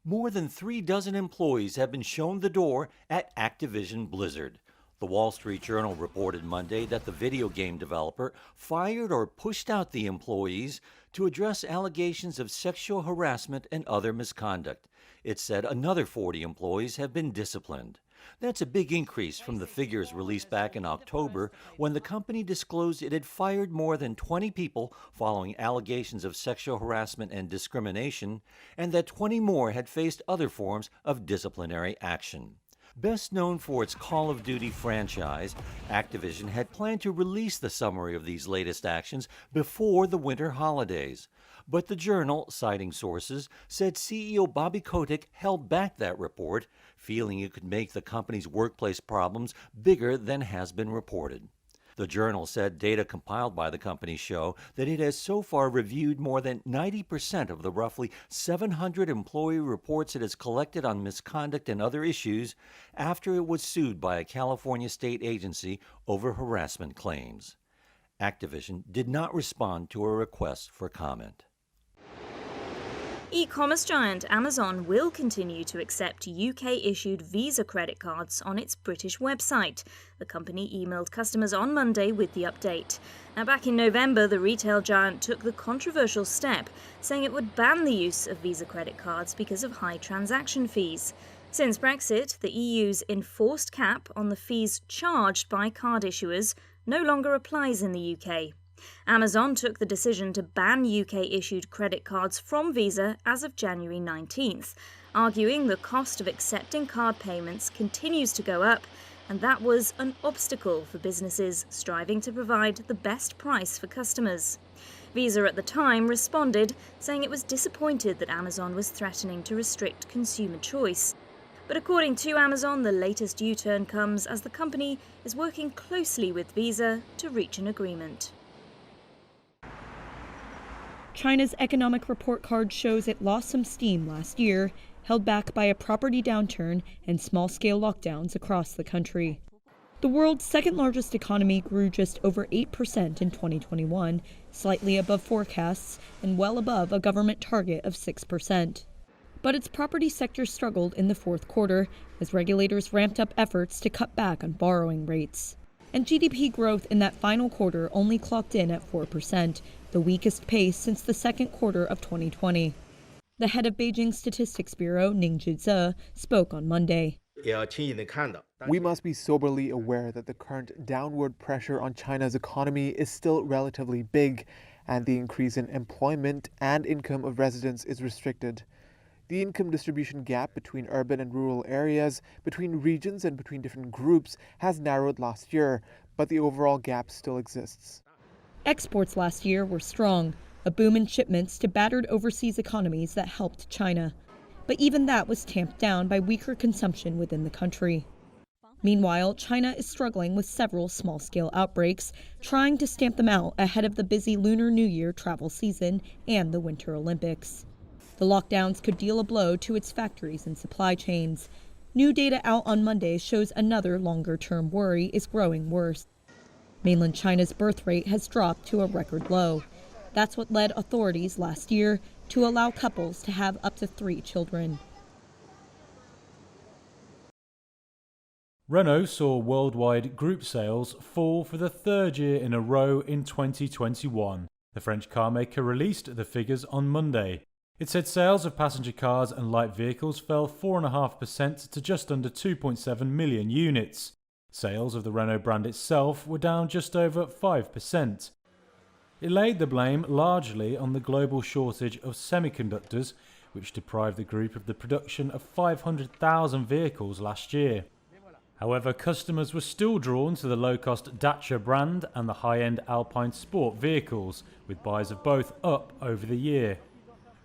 More than 3 dozen employees have been shown the door at Activision Blizzard. The Wall Street Journal reported Monday that the video game developer fired or pushed out the employees to address allegations of sexual harassment and other misconduct. It said another 40 employees have been disciplined. That's a big increase from the figures released back in October when the company disclosed it had fired more than 20 people following allegations of sexual harassment and discrimination, and that 20 more had faced other forms of disciplinary action. Best known for its Call of Duty franchise, Activision had planned to release the summary of these latest actions before the winter holidays. But the Journal, citing sources, said CEO Bobby Kotick held back that report, feeling it could make the company's workplace problems bigger than has been reported. The Journal said data compiled by the company show that it has so far reviewed more than 90% of the roughly 700 employee reports it has collected on misconduct and other issues after it was sued by a California state agency over harassment claims. Activision did not respond to a request for comment. E-commerce giant Amazon will continue to accept UK-issued Visa credit cards on its British website. The company emailed customers on Monday with the update. Now, back in November, the retail giant took the controversial step, saying it would ban the use of Visa credit cards because of high transaction fees. Since Brexit, the EU's enforced cap on the fees charged by card issuers no longer applies in the UK. Amazon took the decision to ban UK-issued credit cards from Visa as of January 19th, arguing the cost of accepting card payments continues to go up, and that was an obstacle for businesses striving to provide the best price for customers. Visa at the time responded, saying it was disappointed that Amazon was threatening to restrict consumer choice. But according to Amazon, the latest U-turn comes as the company is working closely with Visa to reach an agreement. China's economic report card shows it lost some steam last year, held back by a property downturn and small-scale lockdowns across the country. The world's second-largest economy grew just over 8% in 2021, slightly above forecasts and well above a government target of 6%. But its property sector struggled in the fourth quarter as regulators ramped up efforts to cut back on borrowing rates. And GDP growth in that final quarter only clocked in at 4%, the weakest pace since the second quarter of 2020. The head of Beijing's Statistics Bureau, Ning Zhize, spoke on Monday. We must be soberly aware that the current downward pressure on China's economy is still relatively big, and the increase in employment and income of residents is restricted. The income distribution gap between urban and rural areas, between regions and between different groups has narrowed last year, but the overall gap still exists. Exports last year were strong, a boom in shipments to battered overseas economies that helped China. But even that was tamped down by weaker consumption within the country. Meanwhile, China is struggling with several small-scale outbreaks, trying to stamp them out ahead of the busy Lunar New Year travel season and the Winter Olympics. The lockdowns could deal a blow to its factories and supply chains. New data out on Monday shows another longer-term worry is growing worse. Mainland China's birth rate has dropped to a record low. That's what led authorities last year to allow couples to have up to 3 children. Renault saw worldwide group sales fall for the third year in a row in 2021. The French carmaker released the figures on Monday. It said sales of passenger cars and light vehicles fell 4.5% to just under 2.7 million units. Sales of the Renault brand itself were down just over 5%. It laid the blame largely on the global shortage of semiconductors, which deprived the group of the production of 500,000 vehicles last year. However, customers were still drawn to the low-cost Dacia brand and the high-end Alpine Sport vehicles, with buys of both up over the year.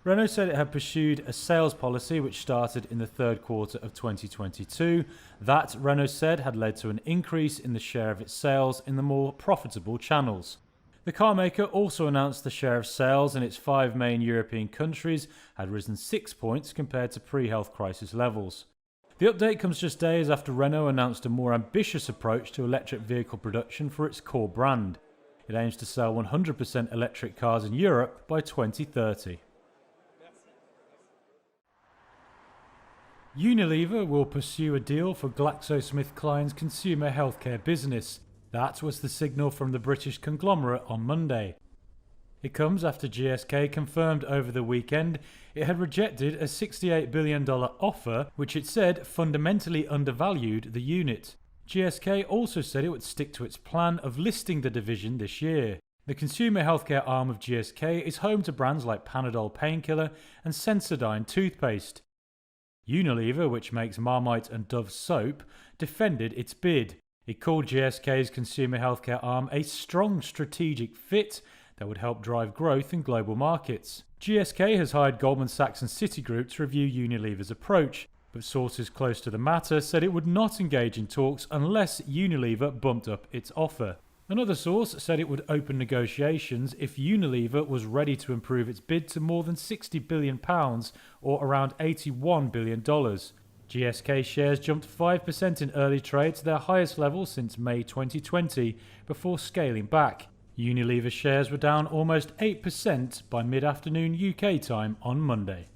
Renault said it had pursued a sales policy which started in the third quarter of 2022. That, Renault said, had led to an increase in the share of its sales in the more profitable channels. The carmaker also announced the share of sales in its 5 main European countries had risen 6 points compared to pre-health crisis levels. The update comes just days after Renault announced a more ambitious approach to electric vehicle production for its core brand. It aims to sell 100% electric cars in Europe by 2030. Unilever will pursue a deal for GlaxoSmithKline's consumer healthcare business. That was the signal from the British conglomerate on Monday. It comes after GSK confirmed over the weekend it had rejected a $68 billion offer, which it said fundamentally undervalued the unit. GSK also said it would stick to its plan of listing the division this year. The consumer healthcare arm of GSK is home to brands like Panadol painkiller and Sensodyne toothpaste. Unilever, which makes Marmite and Dove soap, defended its bid. It called GSK's consumer healthcare arm a strong strategic fit that would help drive growth in global markets. GSK has hired Goldman Sachs and Citigroup to review Unilever's approach, but sources close to the matter said it would not engage in talks unless Unilever bumped up its offer. Another source said it would open negotiations if Unilever was ready to improve its bid to more than £60 billion or around $81 billion. GSK shares jumped 5% in early trade to their highest level since May 2020 before scaling back. Unilever shares were down almost 8% by mid-afternoon UK time on Monday.